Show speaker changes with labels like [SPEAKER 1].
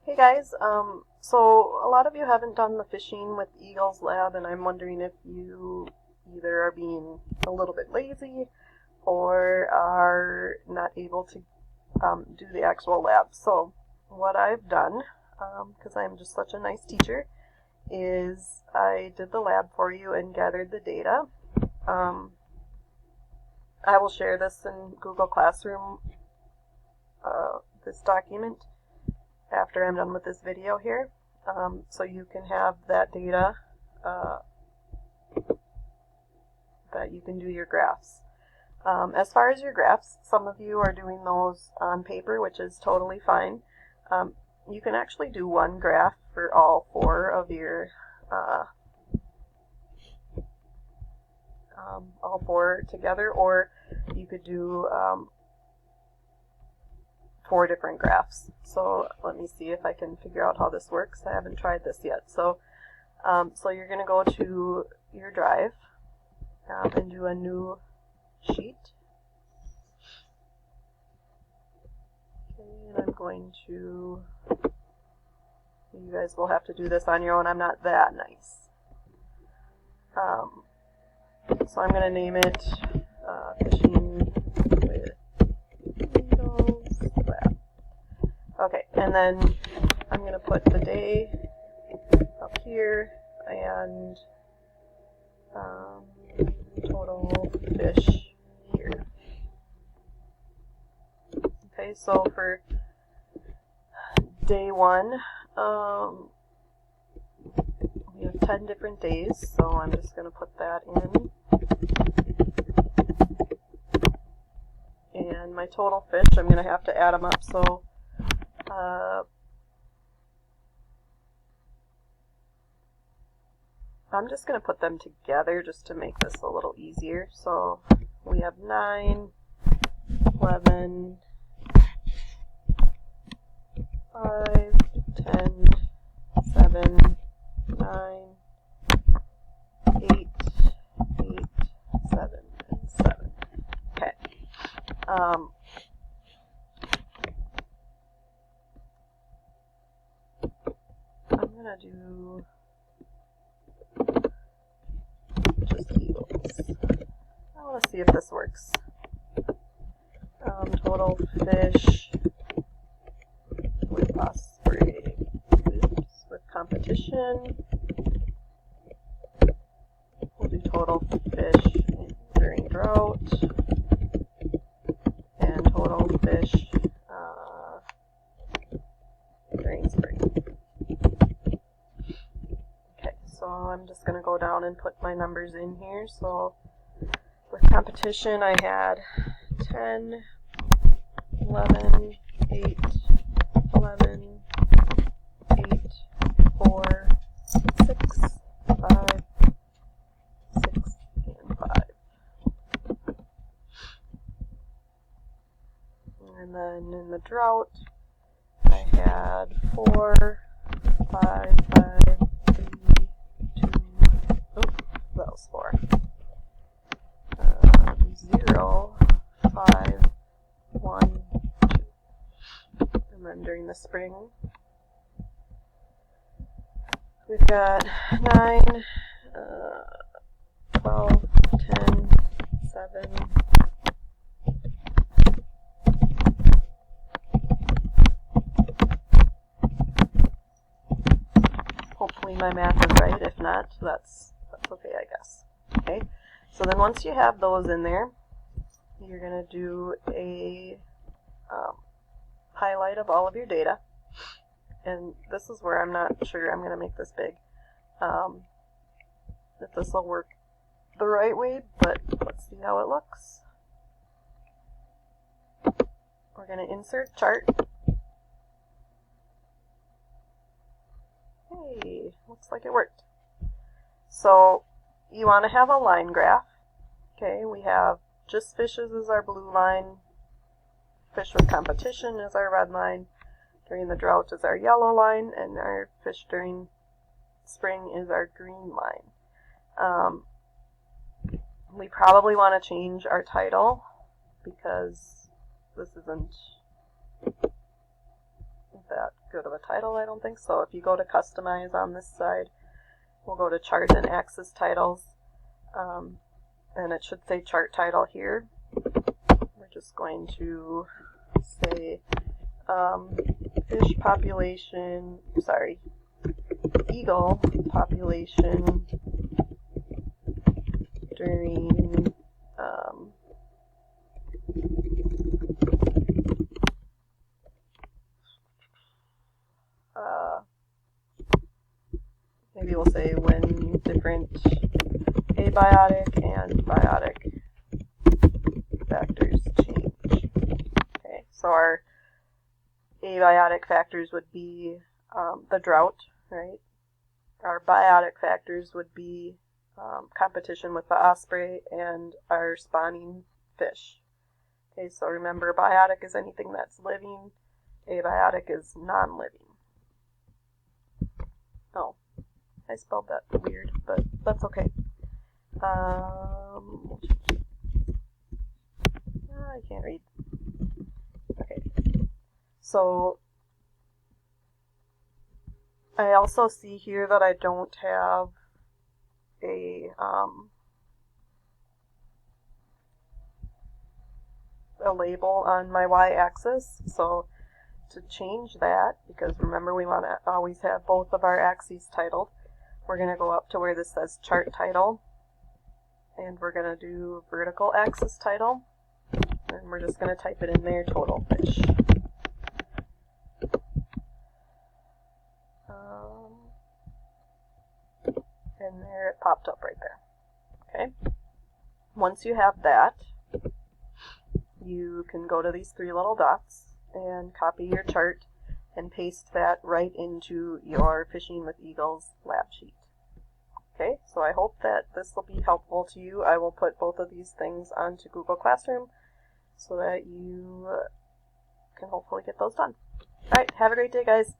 [SPEAKER 1] Hey guys, so a lot of you haven't done the fishing with Eagles Lab, and I'm wondering if you either are being a little bit lazy or are not able to do the actual lab. So what I've done, because I'm just such a nice teacher, is I did the lab for you and gathered the data. I will share this in Google Classroom, this document, after I'm done with this video here, so you can have that data that you can do your graphs. As far as your graphs, some of you are doing those on paper, which is totally fine. You can actually do one graph for all four of your all four together, or you could do four different graphs. So let me see if I can figure out how this works. I haven't tried this yet. So you're going to go to your drive and do a new sheet. Okay, and I'm going to, you guys will have to do this on your own. I'm not that nice. So I'm going to name it Fishing with Eagles Lab. Okay, and then I'm going to put the day up here and total fish here. Okay, so for day one, we have 10 different days, so I'm just going to put that in. And my total fish, I'm going to have to add them up, so I'm just going to put them together just to make this a little easier. So we have 9, 11, 5, 10, 7, 9, 8, 8, 7, and 7. Okay. I'm going to do just eagles. I want to see if this works. Total fish with osprey, with competition. We'll do total fish during drought and total fish during spring. Okay, so I'm just going to go down and put my numbers in here. So with competition, I had 10, 11, 8, 11, 8, 4, 6, 5, 6, and 5. And then in the drought, I had 4, 5, 5, 3, 2, oh, that was 4. 0, 5, 1, 2. And then during the spring, we've got 9, 12, 10, 7, hopefully my math is right. If not, that's okay, I guess. Okay, so then once you have those in there, you're going to do a highlight of all of your data. And this is where I'm not sure. I'm going to make this big. If this will work the right way, but let's see how it looks. We're going to insert chart. Hey, looks like it worked. So you want to have a line graph. Okay, we have just fishes is our blue line, fish with competition is our red line, during the drought is our yellow line, and our fish during spring is our green line. We probably want to change our title because this isn't that good of a title, I don't think. So if you go to Customize on this side, we'll go to Chart and Axis Titles, and it should say Chart Title here. We're just going to say fish population, sorry, eagle population during maybe we'll say when different abiotic and biotic factors change. Okay, so our abiotic factors would be the drought, right? Our biotic factors would be competition with the osprey and our spawning fish. Okay, so remember, biotic is anything that's living, abiotic is non-living. Oh, I spelled that weird, but that's okay. I can't read. Okay, so I also see here that I don't have a label on my y-axis, so to change that, because remember we want to always have both of our axes titled, we're going to go up to where this says Chart Title, and we're going to do Vertical Axis Title, and we're just going to type it in there, total fish. And there it popped up right there. Okay. Once you have that, you can go to these three little dots and copy your chart and paste that right into your Fishing with Eagles lab sheet. Okay, so I hope that this will be helpful to you. I will put both of these things onto Google Classroom so that you can hopefully get those done. Alright, have a great day, guys.